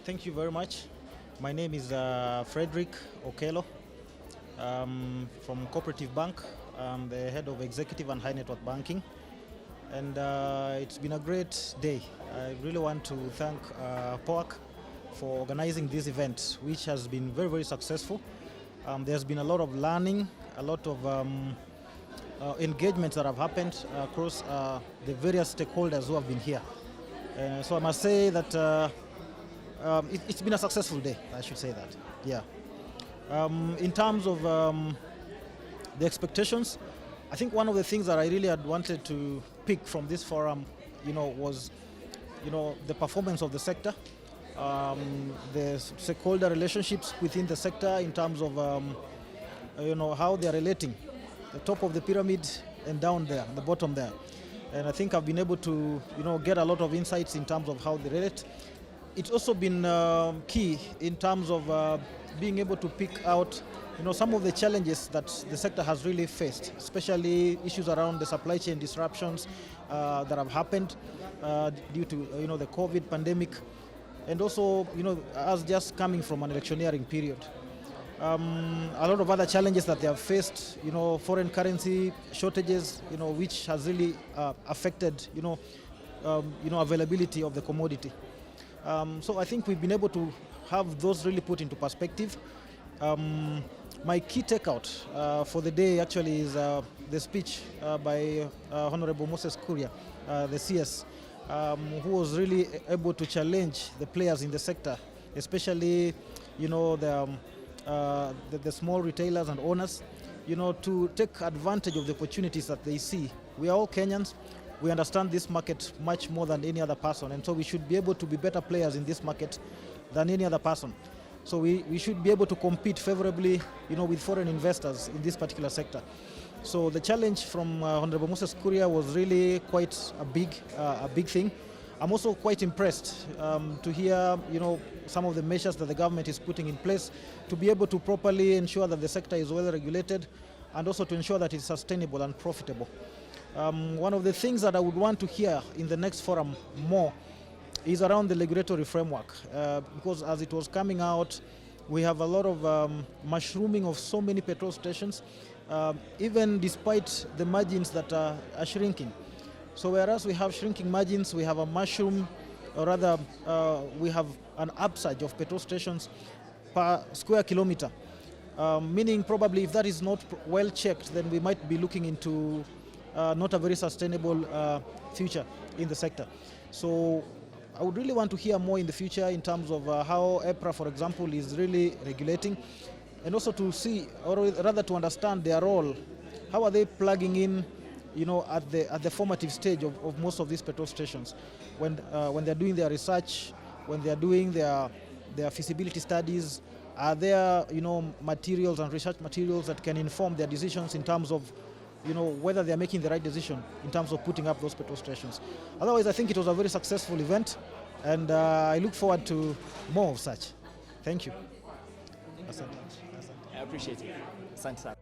Thank you very much. My name is Frederick Okello from Cooperative Bank. I'm the head of executive and high net worth banking. And it's been a great day. I really want to thank POAC for organizing this event, which has been very, very successful. There's been a lot of learning, a lot of engagements that have happened across the various stakeholders who have been here. So I must say that it's been a successful day, I should say that, yeah. In terms of the expectations, I think one of the things that I really had wanted to pick from this forum, was, the performance of the sector, the stakeholder relationships within the sector in terms of, how they are relating, the top of the pyramid and down there, the bottom there. And I think I've been able to, get a lot of insights in terms of how they relate. It's also been key in terms of being able to pick out, some of the challenges that the sector has really faced, especially issues around the supply chain disruptions that have happened due to, the COVID pandemic, and also, us just coming from an electioneering period. A lot of other challenges that they have faced, foreign currency shortages, which has really affected, availability of the commodity. So I think we've been able to have those really put into perspective. My key takeout for the day actually is the speech by Honorable Moses Kuria, the CS, who was really able to challenge the players in the sector, especially, the small retailers and owners, to take advantage of the opportunities that they see. We are all Kenyans. We understand this market much more than any other person, and so we should be able to be better players in this market than any other person. So we should be able to compete favorably, with foreign investors in this particular sector. So the challenge from Honorable Moses Kuria was really quite a big thing. I'm also quite impressed to hear, some of the measures that the government is putting in place to be able to properly ensure that the sector is well regulated and also to ensure that it's sustainable and profitable. One of the things that I would want to hear in the next forum more is around the regulatory framework, because as it was coming out, we have a lot of mushrooming of so many petrol stations, even despite the margins that are shrinking. So whereas we have shrinking margins, we have a mushroom, or rather we have an upsurge of petrol stations per square kilometer, meaning probably if that is not well checked, then we might be looking into not a very sustainable future in the sector. So I would really want to hear more in the future in terms of how EPRA, for example, is really regulating, and also to see, or rather to understand their role. How are they plugging in, at the formative stage of most of these petrol stations, when they're doing their research, when they're doing their feasibility studies? Are there, materials and research materials that can inform their decisions in terms of, whether they're making the right decision in terms of putting up those petrol stations? Otherwise, I think it was a very successful event, and I look forward to more of such. Thank you. I appreciate it. Thanks, sir.